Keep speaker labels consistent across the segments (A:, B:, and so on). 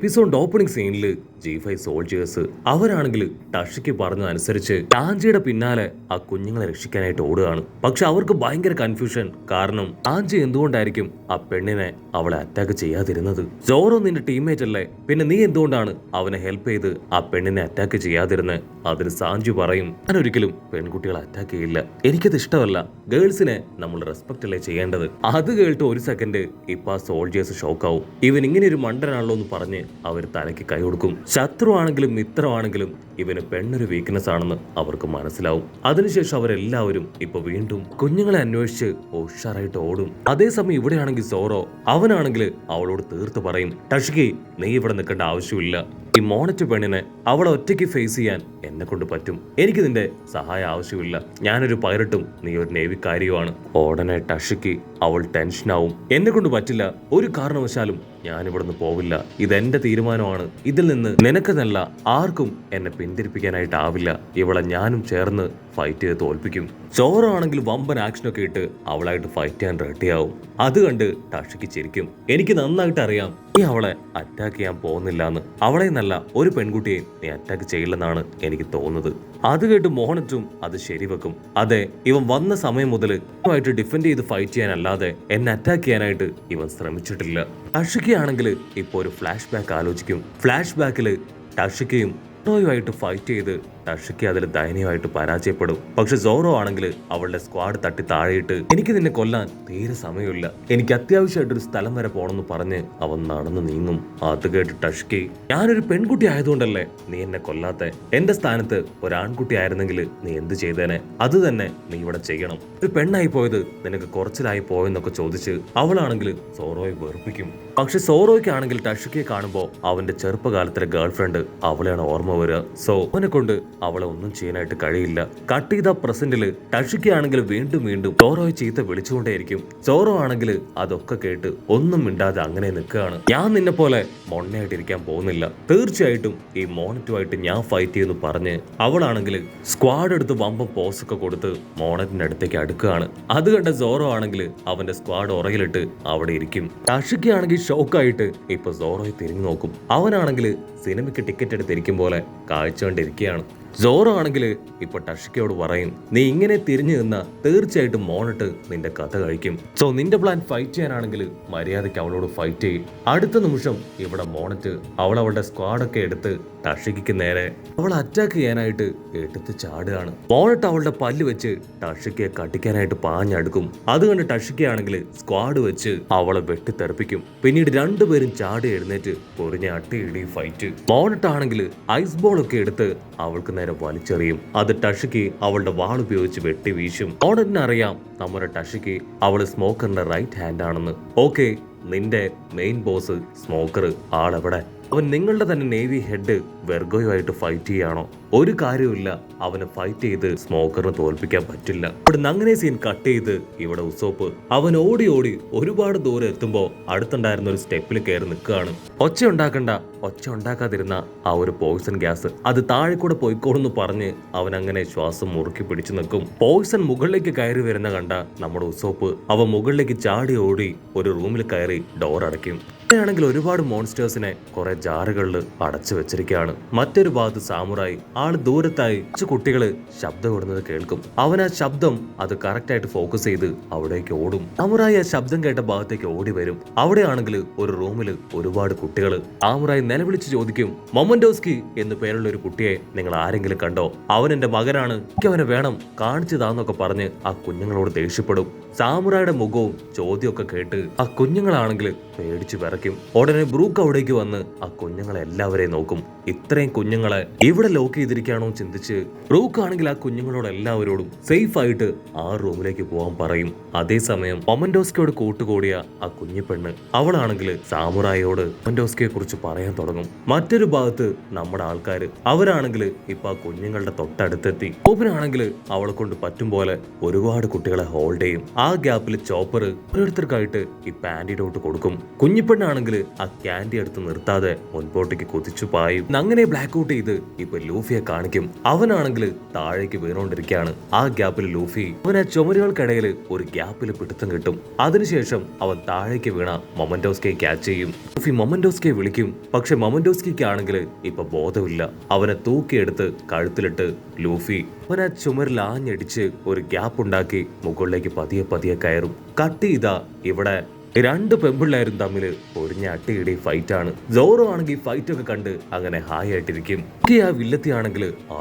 A: Episode opening സീനിൽ G5 soldiers അവരാണെങ്കിൽ ടഷിക്ക് പറഞ്ഞതനുസരിച്ച് ടാഞ്ചിയുടെ പിന്നാലെ ആ കുഞ്ഞുങ്ങളെ രക്ഷിക്കാനായിട്ട് ഓടുകയാണ്. പക്ഷെ അവർക്ക് ഭയങ്കര കൺഫ്യൂഷൻ. കാരണം ടാഞ്ചി എന്തുകൊണ്ടായിരിക്കും ആ പെണ്ണിനെ അവളെ അറ്റാക്ക് ചെയ്യാതിരുന്നത്? സോറോ നിന്റെ ടീംമേറ്റ് അല്ലേ, പിന്നെ നീ എന്തുകൊണ്ടാണ് അവനെ ഹെൽപ്പ് ചെയ്ത് ആ പെണ്ണിനെ അറ്റാക്ക് ചെയ്യാതിരുന്നത്? അതിന് സാഞ്ചു പറയും, ഞാൻ ഒരിക്കലും പെൺകുട്ടികളെ അറ്റാക്ക് ചെയ്യില്ല, എനിക്കത് ഇഷ്ടമല്ല, ഗേൾസിനെ നമ്മൾ റെസ്പെക്ട് അല്ലേ ചെയ്യേണ്ടത്. അത് കേട്ട് ഒരു സെക്കൻഡ് ഇപ്പൊ ആ സോൾജേഴ്സ് ഷോക്കാവും. ഇവൻ ഇങ്ങനെ ഒരു മണ്ടനാണല്ലോ എന്ന് പറഞ്ഞ് അവർ തലയ്ക്ക് കൈ കൊടുക്കും. ശത്രുവാണെങ്കിലും മിത്രമാണെങ്കിലും ഇവന് പെണ്ണൊരു വീക്ക്നെസ് ആണെന്ന് അവർക്ക് മനസ്സിലാവും. അതിനുശേഷം അവരെല്ലാവരും ഇപ്പൊ വീണ്ടും കുഞ്ഞുങ്ങളെ അന്വേഷിച്ച് ഉഷാറായിട്ട് ഓടും. അതേസമയം ഇവിടെയാണെങ്കിൽ സോറോ അവനാണെങ്കിൽ അവളോട് തീർത്ത് പറയും, ടഷിക്കി നീ ഇവിടെ നിൽക്കേണ്ട ആവശ്യമില്ല, ഈ മോണറ്റ് പെണ്ണിനെ അവളെ ഒറ്റയ്ക്ക് ഫേസ് ചെയ്യാൻ എന്നെ കൊണ്ട് പറ്റും, എനിക്ക് നിന്റെ സഹായം ആവശ്യമില്ല, ഞാനൊരു പൈലറ്റും നീ ഒരു നേവിക്കാരിയുമാണ്. ഉടനെ ടഷിക്ക് അവൾ ടെൻഷനാവും, എന്നെ കൊണ്ട് പറ്റില്ല, ഒരു കാരണവശാലും ഞാൻ ഇവിടുന്ന് പോവില്ല, ഇതെന്റെ തീരുമാനമാണ്, ഇതിൽ നിന്ന് നിനക്കെന്നല്ല ആർക്കും എന്നെ പിന്തിരിപ്പിക്കാനായിട്ടാവില്ല, ഇവളെ ഞാനും ചേർന്ന് ഫൈറ്റ് ചെയ്ത് തോൽപ്പിക്കും. സോറോ ആണെങ്കിൽ വമ്പൻ ആക്ഷനൊക്കെ ഇട്ട് അവളായിട്ട് ഫൈറ്റ് ചെയ്യാൻ റെഡിയാവും. അത് കണ്ട് ടഷിക്ക് ചിരിക്കും, എനിക്ക് നന്നായിട്ട് അറിയാം നീ അവളെ അറ്റാക്ക് ചെയ്യാൻ പോകുന്നില്ല എന്ന്, അവളെ നല്ല ഒരു പെൺകുട്ടിയെ നീ അറ്റാക്ക് ചെയ്യില്ലെന്നാണ് എനിക്ക് തോന്നുന്നത്. അത് കേട്ട് മോഹനറ്റും അത് ശരിവെക്കും. അതെ, ഇവൻ വന്ന സമയം മുതൽ ഡിഫെൻഡ് ചെയ്ത് ഫൈറ്റ് ചെയ്യാനല്ലാതെ എന്നെ അറ്റാക്ക് ചെയ്യാനായിട്ട് ഇവൻ ശ്രമിച്ചിട്ടില്ല. ടഷിക്ക് ആണെങ്കിൽ ഇപ്പൊ ഒരു ഫ്ലാഷ് ബാക്ക് ആലോചിക്കും. ഫ്ലാഷ് ബാക്കില് ടഷിക്കയും സോറോയുമായിട്ട് ഫൈറ്റ് ചെയ്ത് ടഷിക്ക് അതിൽ ദയനീയമായിട്ട് പരാജയപ്പെടും. പക്ഷെ സോറോ ആണെങ്കിൽ അവളുടെ സ്ക്വാഡ് തട്ടി താഴെയിട്ട്, എനിക്ക് നിന്നെ കൊല്ലാൻ തീരെ സമയമില്ല, എനിക്ക് അത്യാവശ്യമായിട്ടൊരു സ്ഥലം വരെ പോണെന്ന് പറഞ്ഞ് അവൻ നടന്നു നീങ്ങും. അത് കേട്ട് ടഷിക്ക്, ഞാനൊരു പെൺകുട്ടി ആയതുകൊണ്ടല്ലേ നീ എന്നെ കൊല്ലാത്തെ, എന്റെ സ്ഥാനത്ത് ഒരാൺകുട്ടി ആയിരുന്നെങ്കിൽ നീ എന്ത് ചെയ്തേനെ, അത് തന്നെ നീ ഇവിടെ ചെയ്യണം, ഒരു പെണ്ണായി പോയത് നിനക്ക് കുറച്ചിലായി പോയെന്നൊക്കെ ചോദിച്ച് അവളാണെങ്കിൽ സോറോയെ വെറുപ്പിക്കും. പക്ഷെ സോറോയ്ക്കാണെങ്കിൽ ടഷിക്കയെ കാണുമ്പോൾ അവന്റെ ചെറുപ്പകാലത്തിലെ ഗേൾഫ്രണ്ട് അവളെയാണ് ഓർമ്മ വരിക. സോ അവനെ കൊണ്ട് അവളെ ഒന്നും ചെയ്യാനായിട്ട് കഴിയില്ല. കട്ട് ചെയ്ത പ്രസന്റില് ടഷിക്കയാണെങ്കിൽ വീണ്ടും വീണ്ടും സോറോയെ ചീത്ത വിളിച്ചുകൊണ്ടേയിരിക്കും. സോറോ ആണെങ്കിൽ അതൊക്കെ കേട്ട് ഒന്നും മിണ്ടാതെ അങ്ങനെ നിൽക്കുകയാണ്. ഞാൻ നിന്നെ പോലെ മൊണ്ണയായിട്ടിരിക്കാൻ പോകുന്നില്ല, തീർച്ചയായിട്ടും ഈ മോണറ്റുമായിട്ട് ഞാൻ ഫൈറ്റ് ചെയ്യുന്നു പറഞ്ഞ് അവളാണെങ്കിൽ സ്ക്വാഡ് എടുത്ത് വമ്പം പോസൊക്കെ കൊടുത്ത് മോണറ്റിന്റെ അടുത്തേക്ക് അടുക്കുകയാണ്. അത് കണ്ട സോറോ ആണെങ്കിൽ അവന്റെ സ്ക്വാഡ് ഉറയിലിട്ട് അവിടെ ഇരിക്കും. ടഷിക്കയാണെങ്കിൽ ഷോക്കായിട്ട് ഇപ്പൊ സോറോയെ തിരിഞ്ഞു നോക്കും. അവനാണെങ്കിൽ സിനിമയ്ക്ക് ടിക്കറ്റ് എടുത്തിരിക്കും പോലെ കാഴ്ച കണ്ടിരിക്കുകയാണ്. സോറോ ആണെങ്കിൽ ഇപ്പൊ ടഷിക്കയോട് പറയും, നീ ഇങ്ങനെ തിരിഞ്ഞു നിന്ന തീർച്ചയായിട്ടും മോണിട്ട് നിന്റെ കഥ കഴിക്കും. സോ നിന്റെ പ്ലാൻ ഫൈറ്റ് ചെയ്യാനാണെങ്കിൽ മര്യാദയ്ക്ക് അവളോട് ഫൈറ്റ് ചെയ്യും. അടുത്ത നിമിഷം ഇവിടെ മോണിറ്റ് അവളുടെ സ്ക്വാഡൊക്കെ എടുത്ത് ടഷിക്ക് നേരെ അവളെ അറ്റാക്ക് ചെയ്യാനായിട്ട് എടുത്ത് ചാടുകയാണ്. മോണിട്ട് അവളുടെ പല്ല് വെച്ച് ടഷിക്കയെ കടിക്കാനായിട്ട് പാഞ്ഞടുക്കും. അത് കണ്ട് ടഷിക്കയാണെങ്കിൽ സ്ക്വാഡ് വെച്ച് അവളെ വെട്ടിത്തെറിപ്പിക്കും. പിന്നീട് രണ്ടുപേരും ചാടി എഴുന്നേറ്റ് പൊറിഞ്ഞ അട്ടിയിടി ഫൈറ്റ്. മോണിട്ട് ആണെങ്കിൽ ഐസ് ബോൾ ഒക്കെ എടുത്ത് അവൾക്ക് നേരെ വലിച്ചെറിയും. അത് ടഷിക്ക് അവളുടെ വാൾ ഉപയോഗിച്ച് വെട്ടി വീശും. മോണറ്റിന് അറിയാം നമ്മുടെ ടഷിക്ക് അവള് സ്മോക്കറിന്റെ റൈറ്റ് ഹാൻഡ് ആണെന്ന്. ഓക്കെ, നിന്റെ മെയിൻ ബോസ് സ്മോക്കർ ആളെവിടെ? അവൻ നിങ്ങളുടെ തന്നെ നേവി ഹെഡ് വെർഗോയുമായിട്ട് ഫൈറ്റ് ചെയ്യാണോ? ഒരു കാര്യമില്ല, അവനെ ഫൈറ്റ് ചെയ്ത് സ്മോക്കറിന് തോൽപ്പിക്കാൻ പറ്റില്ല. ഇവിടുന്ന് അങ്ങനെ സീൻ കട്ട് ചെയ്ത് ഇവിടെ ഉസോപ്പ് അവൻ ഓടി ഓടി ഒരുപാട് ദൂരം എത്തുമ്പോ അടുത്തുണ്ടായിരുന്ന ഒരു സ്റ്റെപ്പിൽ കയറി നിൽക്കുകയാണ്. ഒച്ച ഉണ്ടാക്കാതിരുന്ന ആ ഒരു പോയിസൺ ഗ്യാസ് അത് താഴെ കൂടെ പോയിക്കോളെന്ന് പറഞ്ഞ് അവൻ അങ്ങനെ ശ്വാസം മുറുക്കി പിടിച്ചു നിൽക്കും. പോയിസൺ മുകളിലേക്ക് കയറി വരുന്ന കണ്ട നമ്മുടെ ഉസോപ്പ് അവൻ മുകളിലേക്ക് ചാടി ഓടി ഒരു റൂമിൽ കയറി ഡോർ അടയ്ക്കും. ണെങ്കിൽ ഒരുപാട് മോൺസ്റ്റേഴ്സിനെ കുറെ ജാറുകളിൽ അടച്ചു വെച്ചിരിക്കുകയാണ്. മറ്റൊരു ഭാഗത്ത് സാമുറായി ആള് ദൂരത്തായി കുട്ടികള് ശബ്ദം ഇടുന്നത് കേൾക്കും. അവൻ ആ ശബ്ദം അത് കറക്റ്റ് ആയിട്ട് ഫോക്കസ് ചെയ്ത് അവിടേക്ക് ഓടും. സാമുറായി ആ ശബ്ദം കേട്ട ഭാഗത്തേക്ക് ഓടി വരും. അവിടെയാണെങ്കിൽ ഒരു റൂമില് ഒരുപാട് കുട്ടികള്. സാമുറായി നിലവിളിച്ച് ചോദിക്കും, മൊമന്റോസ്കി എന്ന് പേരുള്ള ഒരു കുട്ടിയെ നിങ്ങൾ ആരെങ്കിലും കണ്ടോ? അവൻ എന്റെ മകനാണ്, എനിക്ക് അവനെ വേണം, കാണിച്ചു താന്നൊക്കെ പറഞ്ഞ് ആ കുഞ്ഞുങ്ങളോട് ദേഷ്യപ്പെടും. സാമുറായുടെ മുഖവും ചോദ്യമൊക്കെ കേട്ട് ആ കുഞ്ഞുങ്ങളാണെങ്കിൽ പേടിച്ചു വിറയ്ക്കും. ഉടനെ ബ്രൂക്ക് അവിടേക്ക് വന്ന് ആ കുഞ്ഞുങ്ങളെ എല്ലാവരെയും നോക്കും. ഇത്രയും കുഞ്ഞുങ്ങളെ ഇവിടെ ലോക്ക് ചെയ്തിരിക്കുകയാണോ ചിന്തിച്ച് ബ്രൂക്ക് ആണെങ്കിൽ ആ കുഞ്ഞുങ്ങളോട് എല്ലാവരോടും സേഫ് ആയിട്ട് ആ റൂമിലേക്ക് പോകാൻ പറയും. അതേസമയം മൊമന്റോസ്കിയോട് കൂട്ടുകൂടിയ ആ കുഞ്ഞു പെണ്ണ് അവളാണെങ്കിൽ സാമുറായിയോട് മൊമന്റോസ്കിയെ കുറിച്ച് പറയാൻ തുടങ്ങും. മറ്റൊരു ഭാഗത്ത് നമ്മുടെ ആൾക്കാര് അവരാണെങ്കിൽ ഇപ്പൊ ആ കുഞ്ഞുങ്ങളുടെ തൊട്ടടുത്തെത്തി. ഓപ്പനാണെങ്കിൽ അവളെ കൊണ്ട് പറ്റും പോലെ ഒരുപാട് കുട്ടികളെ ഹോൾഡ് ചെയ്യും. ആ ഗ്യാപ്പിൽ ചോപ്പർ ഓരോരുത്തർക്കായിട്ട് ഈ ആന്റിഡോട്ട് കൊടുക്കും. കുഞ്ഞിപ്പെണ്ണ ആണെങ്കിൽ ആ ക്യാൻഡി എടുത്ത് നിർത്താതെ മുൻപോട്ടേക്ക് കുതിച്ചു പായും. അങ്ങനെ ബ്ലാക്ക് ഔട്ട് ചെയ്ത് ഇപ്പൊ ലൂഫിയെ കാണിക്കും. അവനാണെങ്കിൽ താഴേക്ക് വീണുകൊണ്ടിരിക്കുകയാണ്. ആ ഗ്യാപ്പിൽ ലൂഫി അവൻ ആ ചുമരുകൾക്കിടയിൽ ഒരു ഗ്യാപ്പിൽ പിടുത്തം കിട്ടും. അതിനുശേഷം അവൻ താഴേക്ക് വീണ മൊമന്റോസ്കയെ ക്യാച്ച് ചെയ്യും. ലൂഫി മൊമന്റോസ്കയെ വിളിക്കും. പക്ഷെ മൊമന്റോസ്കിക്ക് ആണെങ്കിൽ ഇപ്പൊ ബോധമില്ല. അവനെ തൂക്കിയെടുത്ത് കഴുത്തിലിട്ട് ലൂഫി അവൻ ആ ചുമരിൽ ആഞ്ഞടിച്ച് ഒരു ഗ്യാപ്പ് ഉണ്ടാക്കി മുകളിലേക്ക് പതിയെ പതിയെ കയറും. കട്ട് ചെയ്താ ഇവിടെ രണ്ട് പെമ്പിള്ളേരും തമ്മിൽ ഒരിഞ്ഞ അട്ടിയിടി ഫൈറ്റ് ആണ്. സോറോ ആണെങ്കിൽ ഫൈറ്റ് ഒക്കെ കണ്ട് അങ്ങനെ ഹായ് ആയിട്ടിരിക്കും. ആ വില്ലത്തി ആണെങ്കിൽ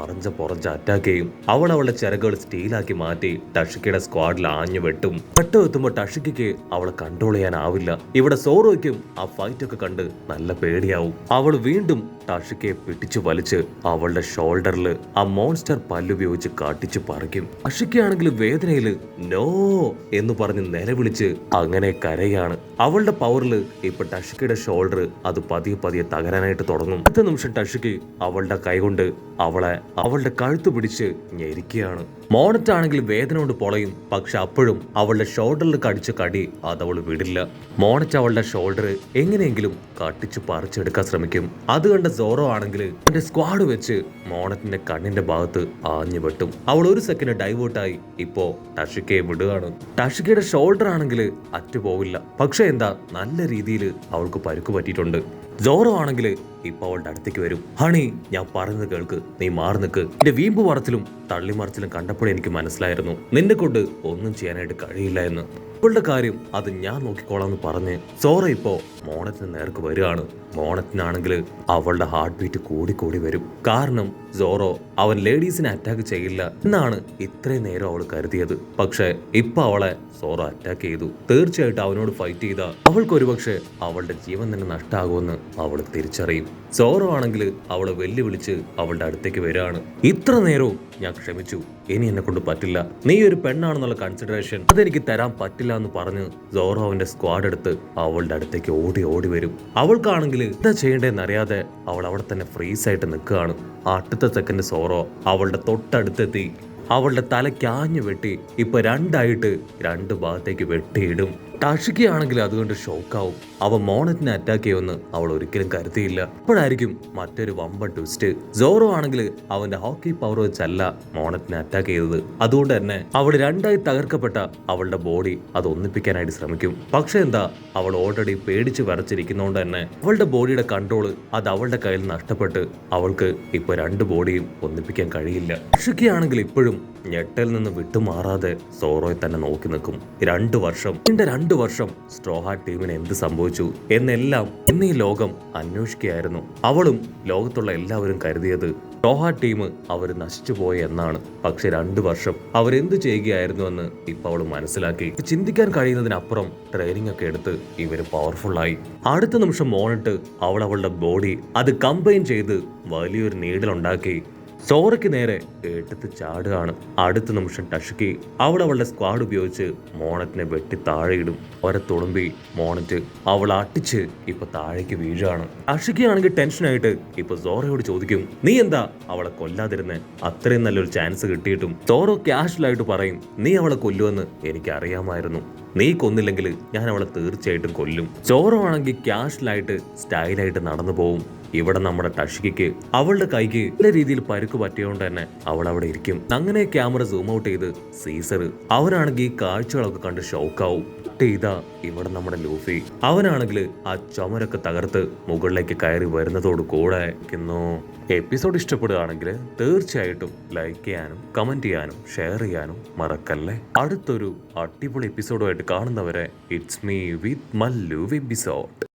A: പുറഞ്ച അറ്റാക്ക് ചെയ്യും. അവൾ അവളുടെ ചിറകുകൾ സ്റ്റീലാക്കി മാറ്റി ടഷിക്കയുടെ സ്ക്വാഡിൽ ആഞ്ഞു വെട്ടും. എത്തുമ്പോൾ ടഷിക്കയ്ക്ക് അവളെ കൺട്രോൾ ചെയ്യാനാവില്ല. ഇവിടെ സോറോയ്ക്കും ആ ഫൈറ്റ് ഒക്കെ കണ്ട് നല്ല പേടിയാവും. അവൾ വീണ്ടും ടഷിക്കയെ പിടിച്ചു വലിച്ച് അവളുടെ ഷോൾഡറിൽ ആ മോൺസ്റ്റർ പല്ലുപയോഗിച്ച് കാട്ടിച്ചു പറിക്കും. ടഷിക്കയാണെങ്കിൽ വേദനയിൽ നോ എന്ന് പറഞ്ഞ് നിലവിളിച്ച് അങ്ങനെ കരയാണ്. അവളുടെ പവറിൽ ഇപ്പൊ ടഷിക്കയുടെ ഷോൾഡർ അത് പതിയെ പതിയെ തകരാനായിട്ട് തുടങ്ങും. അടുത്ത നിമിഷം ടഷിക്ക് അവളുടെ കൈകൊണ്ട് അവളുടെ കഴുത്ത് പിടിച്ച് ഞെരിക്കുകയാണ്. മോണറ്റ് ആണെങ്കിൽ വേദന കൊണ്ട് പൊളയും. പക്ഷെ അപ്പോഴും അവളുടെ ഷോൾഡറിൽ കടിച്ച കടി അതവൾ വിടില്ല. മോണറ്റ് അവളുടെ ഷോൾഡർ എങ്ങനെയെങ്കിലും കട്ടിച്ച് പറിച്ചെടുക്കാൻ ശ്രമിക്കും. അത് കണ്ട സോറോ ആണെങ്കിൽ എന്റെ സ്ക്വാഡ് വെച്ച് മോണറ്റിന്റെ കണ്ണിന്റെ ഭാഗത്ത് ആഞ്ഞു വെട്ടും. അവൾ ഒരു സെക്കൻഡ് ഡൈവേർട്ടായി ഇപ്പോ ടഷിക്കയെ വിടുകയാണ്. ടഷിക്കയുടെ ഷോൾഡർ ആണെങ്കിൽ അറ്റുപോവില്ല. പക്ഷെ എന്താ നല്ല രീതിയിൽ അവൾക്ക് പരുക്ക് പറ്റിയിട്ടുണ്ട്. സോറോ ആണെങ്കിൽ ഇപ്പൊ അവളുടെ അടുത്തേക്ക് വരും. ഹണി, ഞാൻ പറയുന്നത് കേൾക്ക്, നീ മാറി നിൽക്ക്. എന്റെ വീമ്പ് പറച്ചിലും തള്ളിമറിച്ചിലും കണ്ടപ്പോഴേ എനിക്ക് മനസ്സിലായിരുന്നു നിന്നെ കൊണ്ട് ഒന്നും ചെയ്യാനായിട്ട് കഴിയില്ല എന്ന്. അവളുടെ കാര്യം അത് ഞാൻ നോക്കിക്കോളാന്ന് പറഞ്ഞ് സോറോ ഇപ്പോ മോണറ്റിന് നേർക്ക് വരികയാണ്. മോണറ്റിനാണെങ്കിൽ അവളുടെ ഹാർട്ട് ബീറ്റ് കൂടി വരും. കാരണം സോറോ അവൻ ലേഡീസിനെ അറ്റാക്ക് ചെയ്യില്ല എന്നാണ് ഇത്രയും നേരം അവൾ കരുതിയത്. പക്ഷെ ഇപ്പൊ അവളെ സോറോ അറ്റാക്ക് ചെയ്തു. തീർച്ചയായിട്ടും അവനോട് ഫൈറ്റ് ചെയ്ത അവൾക്ക് ഒരുപക്ഷെ അവളുടെ ജീവൻ തന്നെ നഷ്ടമാകുമെന്ന് അവൾ തിരിച്ചറിയും. സോറോ ആണെങ്കിൽ അവളെ വെല്ലുവിളിച്ച് അവളുടെ അടുത്തേക്ക് വരികയാണ്. ഇത്ര നേരവും ഞാൻ ക്ഷമിച്ചു, ഇനി എന്നെ കൊണ്ട് പറ്റില്ല. നീ ഒരു പെണ്ണാണെന്നുള്ള കൺസിഡറേഷൻ അതെനിക്ക് തരാൻ പറ്റില്ല എന്ന് പറഞ്ഞ് സോറോ അവന്റെ സ്ക്വാഡ് എടുത്ത് അവളുടെ അടുത്തേക്ക് ഓടി വരും. അവൾക്കാണെങ്കിൽ എന്താ ചെയ്യേണ്ടതെന്ന് അറിയാതെ അവൾ അവിടെ തന്നെ ഫ്രീസ് ആയിട്ട് നിൽക്കുകയാണ്. അടുത്ത സെക്കൻഡ് സോറോ അവളുടെ തൊട്ടടുത്തെത്തി അവളുടെ തലയ്ക്കാഞ്ഞു വെട്ടി ഇപ്പൊ രണ്ടായിട്ട് രണ്ട് ഭാഗത്തേക്ക് വെട്ടിയിടും. ടഷിക്കയാണെങ്കിൽ അതുകൊണ്ട് ഷോക്കാവും. അവൻ മോണറ്റിനെ അറ്റാക്ക് ചെയ്യുമെന്ന് അവൾ ഒരിക്കലും കരുതിയില്ല. അപ്പോഴായിരിക്കും മറ്റൊരു വമ്പൻ ട്വിസ്റ്റ്. സോറോ ആണെങ്കിൽ അവന്റെ ഹോക്കി പവർ വെച്ചല്ല മോണറ്റിനെ അറ്റാക്ക് ചെയ്തത്. അതുകൊണ്ട് തന്നെ അവൾ രണ്ടായി തകർക്കപ്പെട്ട അവളുടെ ബോഡി അത് ഒന്നിപ്പിക്കാനായിട്ട് ശ്രമിക്കും. പക്ഷെ എന്താ, അവൾ ഓൾറെഡി പേടിച്ച് വരച്ചിരിക്കുന്നതുകൊണ്ട് തന്നെ അവളുടെ ബോഡിയുടെ കൺട്രോൾ അത് അവളുടെ കയ്യിൽ നഷ്ടപ്പെട്ട് അവൾക്ക് ഇപ്പൊ രണ്ട് ബോഡിയും ഒന്നിപ്പിക്കാൻ കഴിയില്ല. ടഷിക്കയാണെങ്കിൽ ഇപ്പോഴും ഞെട്ടൽ നിന്ന് വിട്ടുമാറാതെ സോറോയെ തന്നെ നോക്കി നിൽക്കും. 2 വർഷം, 2 വർഷം സ്ട്രോ ഹാർട്ട് ടീമിന് എന്ത് സംഭവിച്ചു എന്നെല്ലാം ഇന്ന് ഈ ലോകം അന്വേഷിക്കുകയായിരുന്നു. അവളും ലോകത്തുള്ള എല്ലാവരും കരുതിയത് സ്ട്രോ ഹാർട്ട് ടീം അവർ നശിച്ചു പോയി എന്നാണ്. പക്ഷെ 2 വർഷം അവരെന്ത് ചെയ്യുകയായിരുന്നു എന്ന് ഇപ്പൊ അവൾ മനസ്സിലാക്കി. ചിന്തിക്കാൻ കഴിയുന്നതിനപ്പുറം ട്രെയിനിങ് ഒക്കെ എടുത്ത് ഇവര് പവർഫുള്ളായി. അടുത്ത നിമിഷം മോണിട്ട് അവളുടെ ബോഡി അത് കമ്പൈൻ ചെയ്ത് വലിയൊരു നീഡലുണ്ടാക്കി സോറയ്ക്ക് നേരെ എടുത്ത് ചാടുകയാണ്. അടുത്ത നിമിഷം ടഷിക്കി അവളുടെ സ്ക്വാഡ് ഉപയോഗിച്ച് മോണറ്റിനെ വെട്ടി താഴെയിടും. തുളുമ്പി മോണറ്റ് അവൾ അട്ടിച്ച് ഇപ്പൊ താഴേക്ക് വീഴാണ്. ടഷിക്കി ആണെങ്കിൽ ടെൻഷനായിട്ട് ഇപ്പൊ സോറയോട് ചോദിക്കും, നീ എന്താ അവളെ കൊല്ലാതിരുന്നേ? അത്രയും നല്ലൊരു ചാൻസ് കിട്ടിയിട്ടും. സോറോ ക്യാഷ്വലായിട്ട് പറയും, നീ അവളെ കൊല്ലുമെന്ന് എനിക്ക് അറിയാമായിരുന്നു. നീ കൊന്നില്ലെങ്കിൽ ഞാൻ അവളെ തീർച്ചയായിട്ടും കൊല്ലും. സോറോ ആണെങ്കിൽ ക്യാഷ്വലായിട്ട് സ്റ്റൈലായിട്ട് നടന്നു പോവും. ഇവിടെ നമ്മുടെ ടഷിക്ക് അവളുടെ കൈക്ക് നല്ല രീതിയിൽ പരുക്ക് പറ്റിയോണ്ട് തന്നെ അവൾ അവിടെ ഇരിക്കും. അങ്ങനെ ക്യാമറ സൂം ഔട്ട് ചെയ്ത് സീസർ അവനാണെങ്കിൽ ഈ കാഴ്ചകളൊക്കെ കണ്ട് ഷോക്കാവും. ഇതാ ഇവിടെ നമ്മുടെ ലൂഫി അവനാണെങ്കിൽ ആ ചുമരൊക്കെ തകർത്ത് മുകളിലേക്ക് കയറി വരുന്നതോട് കൂടെ എപ്പിസോഡ് ഇഷ്ടപ്പെടുകയാണെങ്കിൽ തീർച്ചയായിട്ടും ലൈക്ക് ചെയ്യാനും കമന്റ് ചെയ്യാനും ഷെയർ ചെയ്യാനും മറക്കല്ലേ. അടുത്തൊരു അടിപൊളി എപ്പിസോഡുമായിട്ട് കാണുന്നവരെ it's me with Mallu episode.